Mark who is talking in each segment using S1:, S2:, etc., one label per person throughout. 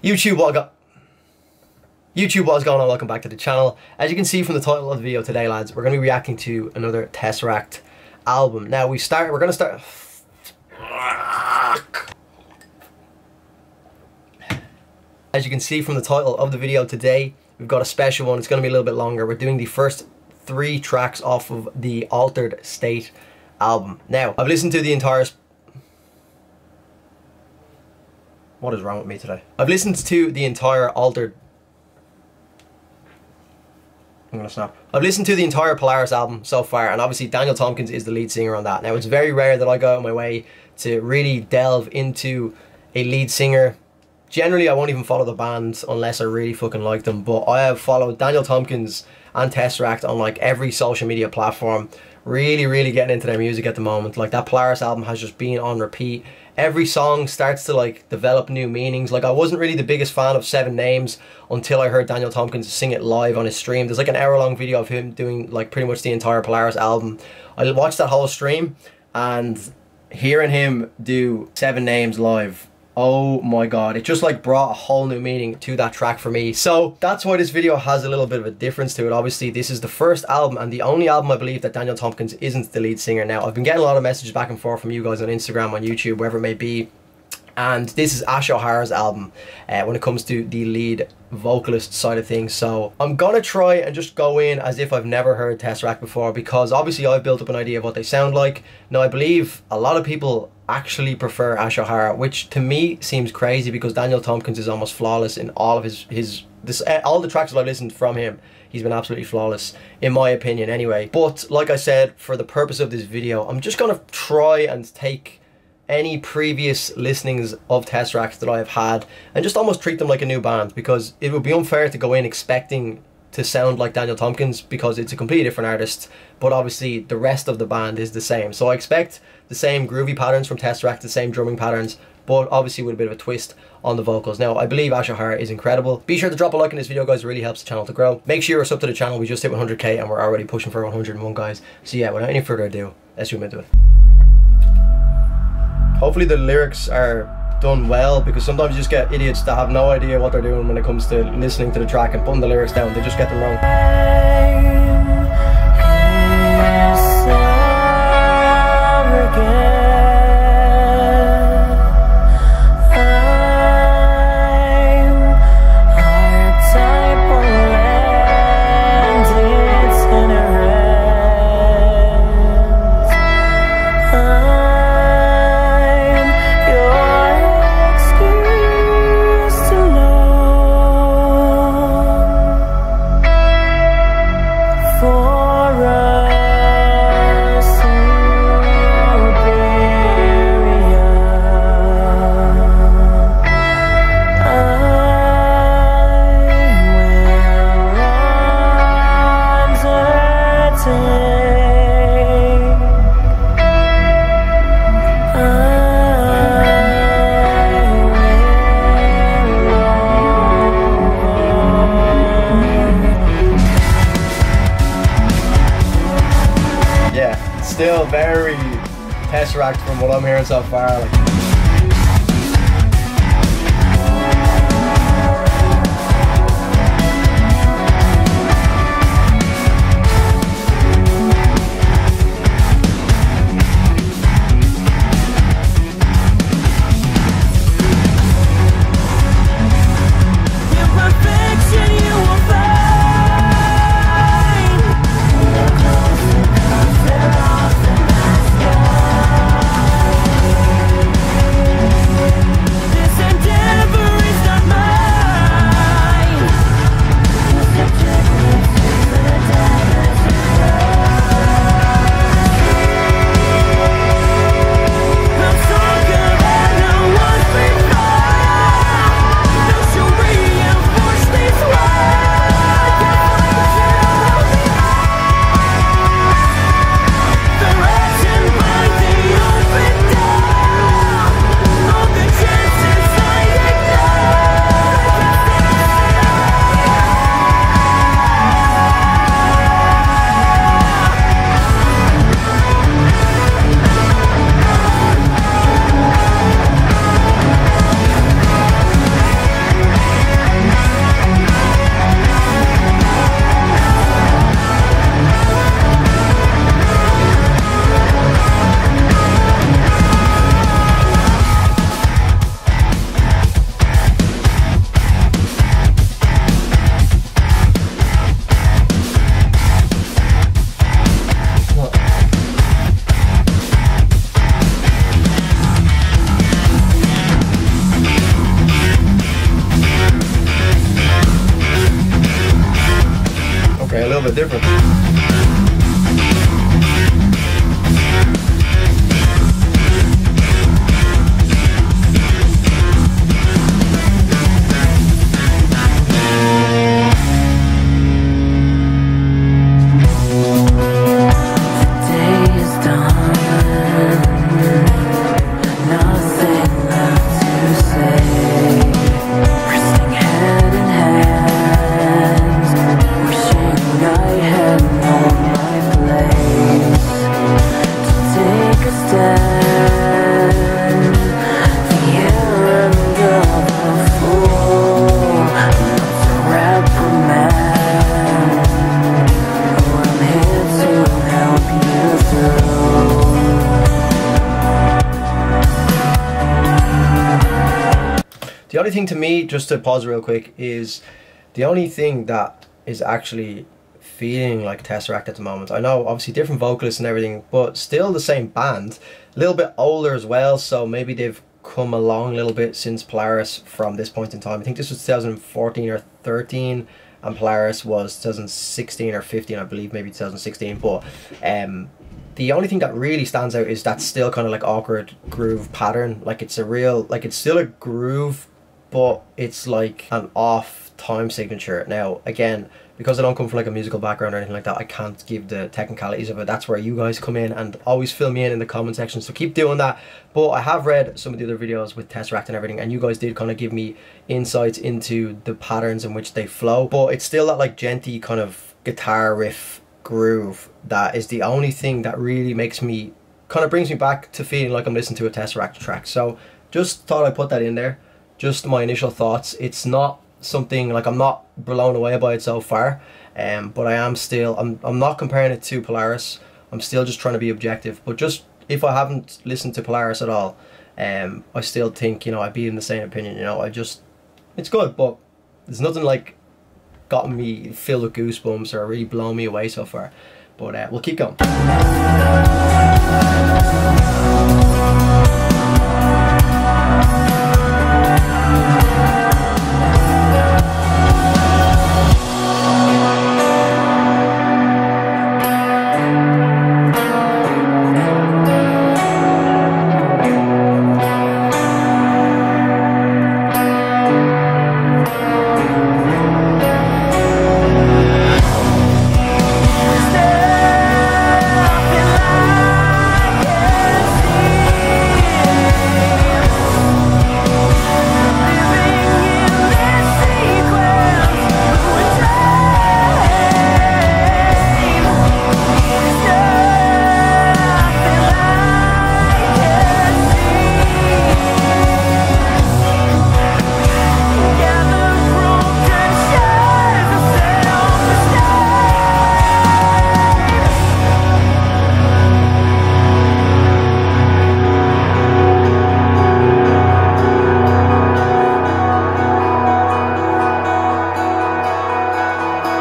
S1: YouTube, what's going on? Welcome back to the channel. As you can see from the title of the video today, lads, we're going to be reacting to another TesseracT album. Now we're going to start. As you can see from the title of the video today, we've got a special one. It's going to be a little bit longer. We're doing the first 3 tracks off of the Altered State album. Now, I've listened to the entire... What is wrong with me today? I've listened to the entire Altered... I'm gonna snap. I've listened to the entire Polaris album so far, and obviously Daniel Tompkins is the lead singer on that. Now, it's very rare that I go out of my way to really delve into a lead singer. Generally, I won't even follow the band unless I really fucking like them, but I have followed Daniel Tompkins and TesseracT on like every social media platform, really getting into their music at the moment. Like, that Polaris album has just been on repeat. Every song starts to like develop new meanings. Like, I wasn't really the biggest fan of 7 Names until I heard Daniel Tompkins sing it live on his stream. There's like an hour-long video of him doing like pretty much the entire Polaris album. I watched that whole stream, and hearing him do 7 Names live, oh my god, it just like brought a whole new meaning to that track for me. So that's why this video has a little bit of a difference to it. Obviously, this is the first album and the only album I believe that Daniel Tompkins isn't the lead singer. Now, I've been getting a lot of messages back and forth from you guys on Instagram, on YouTube, wherever it may be, and this is Ashe O'Hara's album when it comes to the lead vocalist side of things. So I'm gonna try and just go in as if I've never heard TesseracT before, because obviously I've built up an idea of what they sound like. Now, I believe a lot of people actually prefer Ashe O'Hara, which to me seems crazy because Daniel Tompkins is almost flawless in all of all the tracks that I've listened from him. He's been absolutely flawless, in my opinion anyway. But like I said, for the purpose of this video, I'm just gonna try and take any previous listenings of TesseracT that I have had and just almost treat them like a new band, because it would be unfair to go in expecting to sound like Daniel Tompkins, because it's a completely different artist, but obviously the rest of the band is the same. So I expect the same groovy patterns from TesseracT, the same drumming patterns, but obviously with a bit of a twist on the vocals. Now, I believe Ashe O'Hara is incredible. Be sure to drop a like in this video, guys. It really helps the channel to grow. Make sure you're sub to the channel. We just hit 100k and we're already pushing for 101, guys. So yeah, without any further ado, let's zoom into it. Hopefully the lyrics are done well, because sometimes you just get idiots that have no idea what they're doing when it comes to listening to the track and putting the lyrics down. They just get them wrong. Still very TesseracT from what I'm hearing so far. Like, bit different. The only thing to me, just to pause real quick, is the only thing that is actually feeling like TesseracT at the moment. I know obviously different vocalists and everything, but still the same band. A little bit older as well, so maybe they've come along a little bit since Polaris from this point in time. I think this was 2014 or 13 and Polaris was 2016 or 15, I believe, maybe 2016. But the only thing that really stands out is that still kind of like awkward groove pattern. Like it's a real, like it's still a groove, but it's like an off time signature. Now again, because I don't come from like a musical background or anything like that, I can't give the technicalities of it. That's where you guys come in, and always fill me in the comment section, so keep doing that. But I have read some of the other videos with TesseracT and everything, and you guys did kind of give me insights into the patterns in which they flow. But it's still that like genty kind of guitar riff groove that is the only thing that really makes me, kind of brings me back to feeling like I'm listening to a TesseracT track. So just thought I'd put that in there. Just my initial thoughts. It's not something like, I'm not blown away by it so far, but I am still, I'm not comparing it to Polaris. I'm still just trying to be objective. But just, if I haven't listened to Polaris at all, I still think, you know, I'd be in the same opinion. You know, it's good, but there's nothing like gotten me filled with goosebumps or really blown me away so far. But we'll keep going.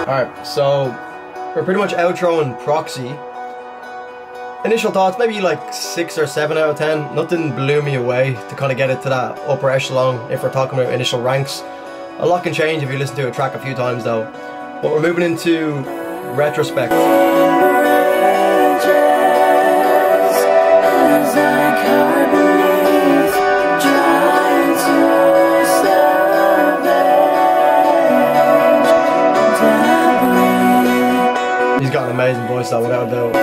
S1: Alright, so we're pretty much outroing Proxy. Initial thoughts, maybe like 6 or 7 out of 10. Nothing blew me away to kind of get it to that upper echelon if we're talking about initial ranks. A lot can change if you listen to a track a few times though. But we're moving into Retrospect. He's got an amazing voice though, without a doubt.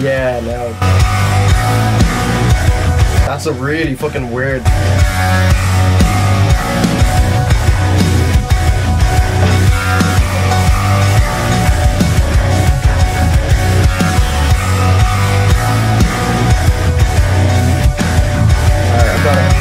S1: Yeah, no. That's a really fucking weird. Alright, I've got it.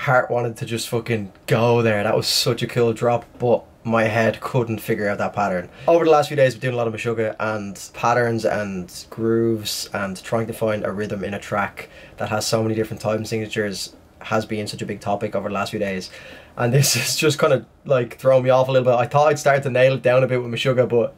S1: heart wanted to just fucking go there. That was such a cool drop, but my head couldn't figure out that pattern. Over the last few days, I've been doing a lot of Meshuggah and patterns and grooves and trying to find a rhythm in a track that has so many different time signatures has been such a big topic over the last few days. And this is just kind of like throwing me off a little bit. I thought I'd start to nail it down a bit with Meshuggah, but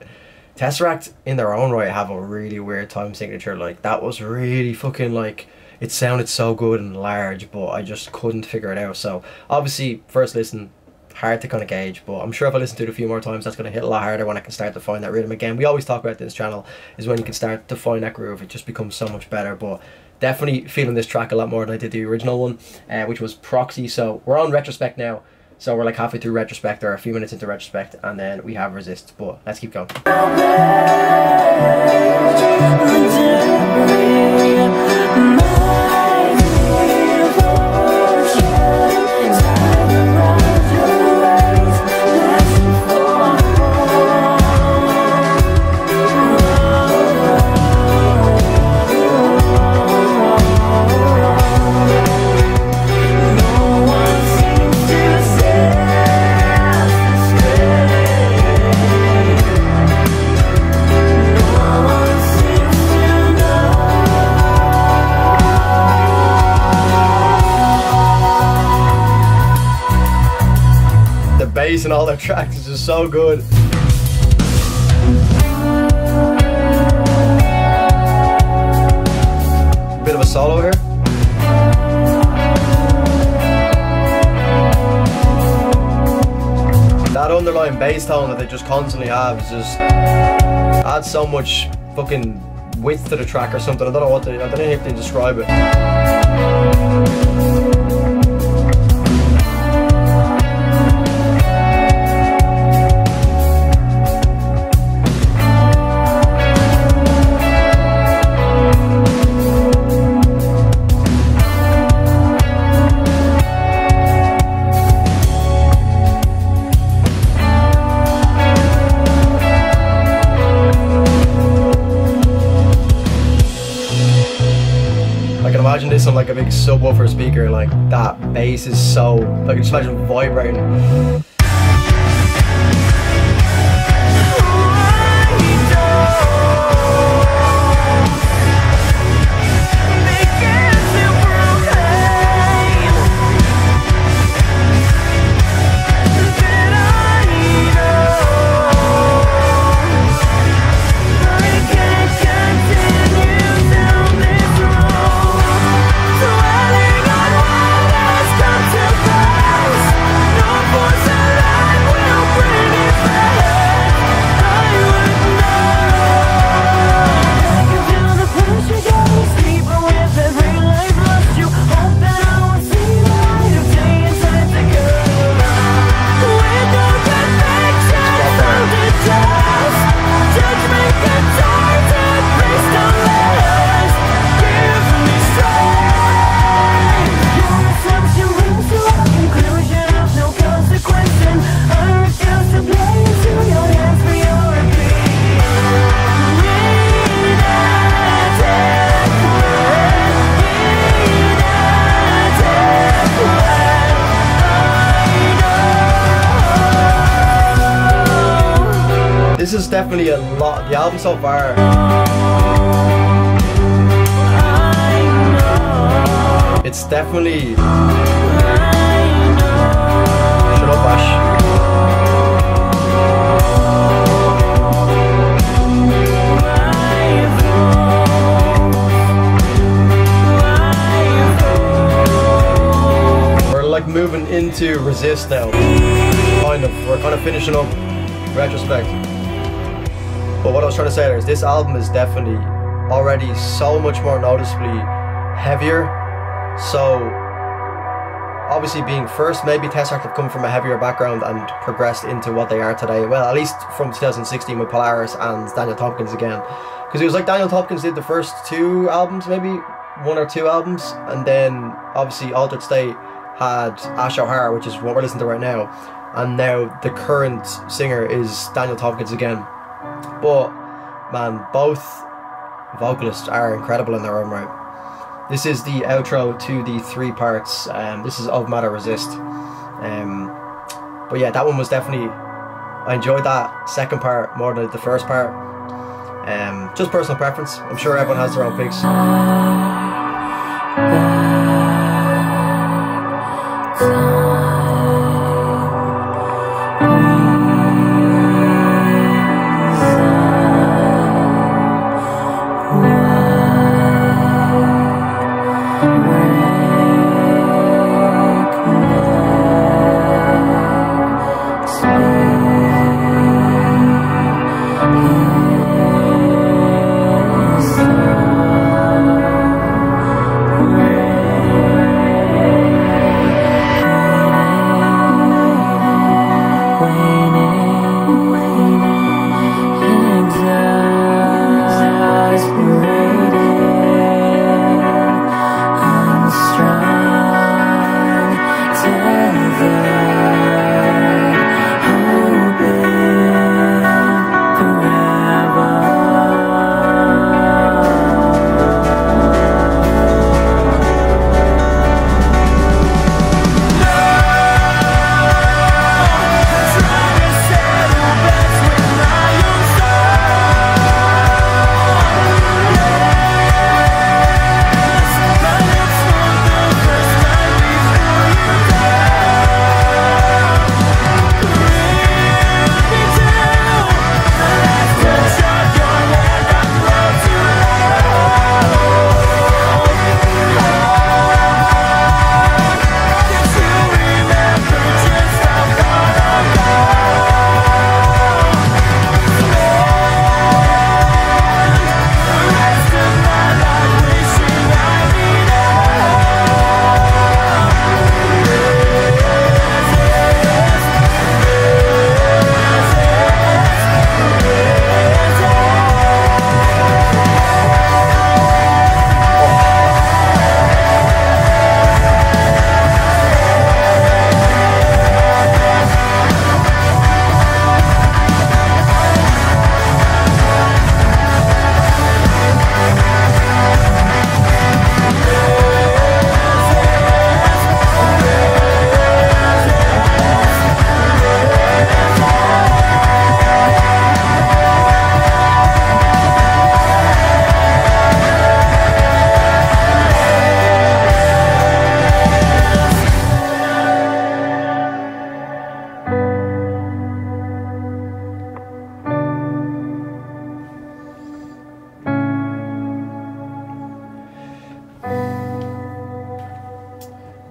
S1: TesseracT in their own right have a really weird time signature. Like, that was really fucking like, it sounded so good and large, but I just couldn't figure it out. So obviously, first listen, hard to kind of gauge, but I'm sure if I listen to it a few more times, that's going to hit a lot harder when I can start to find that rhythm again. We always talk about this channel, is when you can start to find that groove, it just becomes so much better. But definitely feeling this track a lot more than I did the original one, which was Proxy. So we're on Retrospect now, so we're like halfway through Retrospect, or a few minutes into Retrospect, and then we have Resist. But let's keep going. Bass and all their tracks is just so good. Bit of a solo here. That underlying bass tone that they just constantly have is just adds so much fucking width to the track or something. I don't know if they describe it. Imagine this on like a big subwoofer speaker, like that bass is so, like, just imagine vibrating. This is definitely a lot. The album so far. It's definitely. Shut up, Ashe. We're like moving into Resist now. We're kind of finishing up Retrospect. But what I was trying to say there is this album is definitely already so much more noticeably heavier. So obviously being first, maybe TesseracT have come from a heavier background and progressed into what they are today. Well, at least from 2016 with Polaris and Daniel Tompkins again. Because it was like Daniel Tompkins did the first two albums, maybe one or two albums, and then obviously Altered State had Ashe, which is what we're listening to right now. And now the current singer is Daniel Tompkins again. But man, both vocalists are incredible in their own right. This is the outro to the 3 parts. This is Of Matter Resist. But yeah, that one was definitely, I enjoyed that second part more than the first part. Just personal preference. I'm sure everyone has their own picks.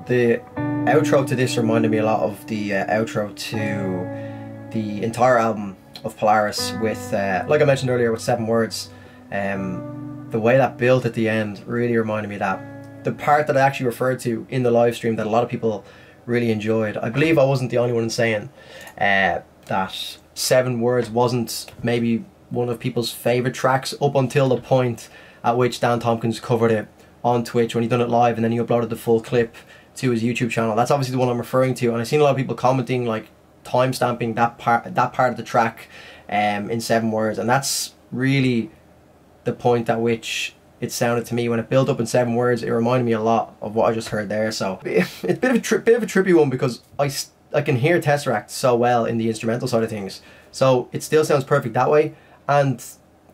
S1: The outro to this reminded me a lot of the outro to the entire album of Polaris with, like I mentioned earlier, with 7 words. The way that built at the end really reminded me of that. The part that I actually referred to in the live stream that a lot of people really enjoyed. I believe I wasn't the only one saying that 7 words wasn't maybe one of people's favourite tracks up until the point at which Dan Tompkins covered it on Twitch when he done it live, and then he uploaded the full clip to his YouTube channel. That's obviously the one I'm referring to, and I've seen a lot of people commenting, like time-stamping that part of the track in 7 words, and that's really the point at which it sounded to me when it built up in 7 words. It reminded me a lot of what I just heard there. So it's a bit of a trippy one, because I can hear TesseracT so well in the instrumental side of things, so it still sounds perfect that way. And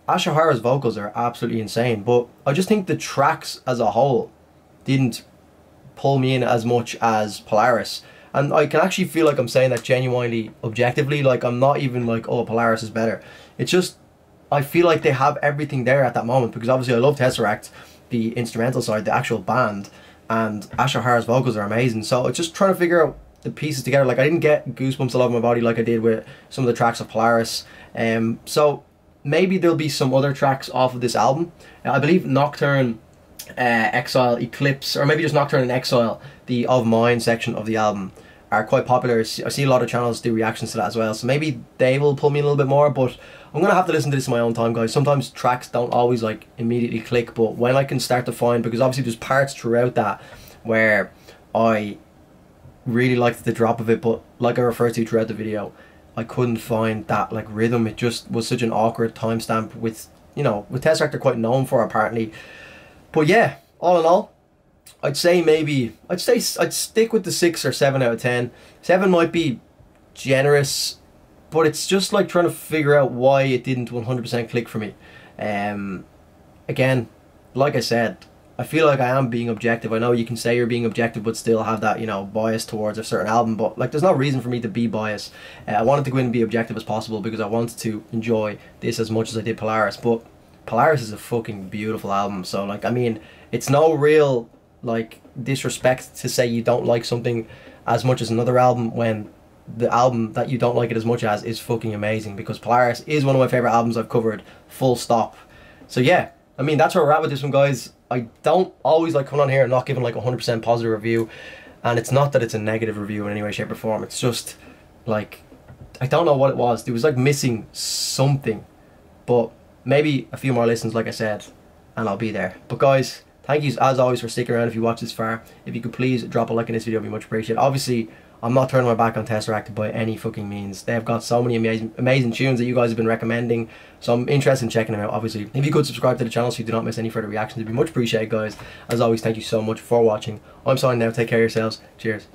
S1: Ashe vocals are absolutely insane, but I just think the tracks as a whole didn't pull me in as much as Polaris. And I can actually feel like I'm saying that genuinely, objectively. Like, I'm not even like, oh, Polaris is better. It's just, I feel like they have everything there at that moment, because obviously I love TesseracT, the instrumental side, the actual band, and Ashe vocals are amazing. So it's just trying to figure out the pieces together. Like, I didn't get goosebumps all over my body like I did with some of the tracks of Polaris. So maybe there'll be some other tracks off of this album. I believe Nocturne, Exile, Eclipse, or maybe just Nocturne and Exile, the Of Mine section of the album, are quite popular. I see a lot of channels do reactions to that as well, so maybe they will pull me a little bit more, but I'm gonna have to listen to this in my own time, guys. Sometimes tracks don't always like immediately click, but when I can start to find, because obviously there's parts throughout that where I really liked the drop of it, but like I referred to throughout the video, I couldn't find that like rhythm. It just was such an awkward timestamp with, you know, with TesseracT they're quite known for apparently. But yeah, all in all, I'd say maybe, I'd stick with the 6 or 7 out of 10. 7 might be generous, but it's just like trying to figure out why it didn't 100% click for me. Again, like I said, I feel like I am being objective. I know you can say you're being objective but still have that, you know, bias towards a certain album, but like there's no reason for me to be biased. I wanted to go in and be objective as possible because I wanted to enjoy this as much as I did Polaris, but Polaris is a fucking beautiful album. So like, I mean, it's no real like disrespect to say you don't like something as much as another album when the album that you don't like it as much as is fucking amazing, because Polaris is one of my favorite albums I've covered, full stop. So yeah, I mean, that's where we're at with this one, guys. I don't always like coming on here and not giving like 100% positive review, and it's not that it's a negative review in any way, shape or form. It's just like, I don't know what it was. There was like missing something, but maybe a few more listens, like I said, and I'll be there. But guys, thank you as always for sticking around if you watch this far. If you could please drop a like in this video, it'd be much appreciated. Obviously, I'm not turning my back on TesseracT by any fucking means. They've got so many amazing tunes that you guys have been recommending, so I'm interested in checking them out, obviously. If you could subscribe to the channel so you do not miss any further reactions, it'd be much appreciated, guys. As always, thank you so much for watching. I'm signing now. Take care of yourselves. Cheers.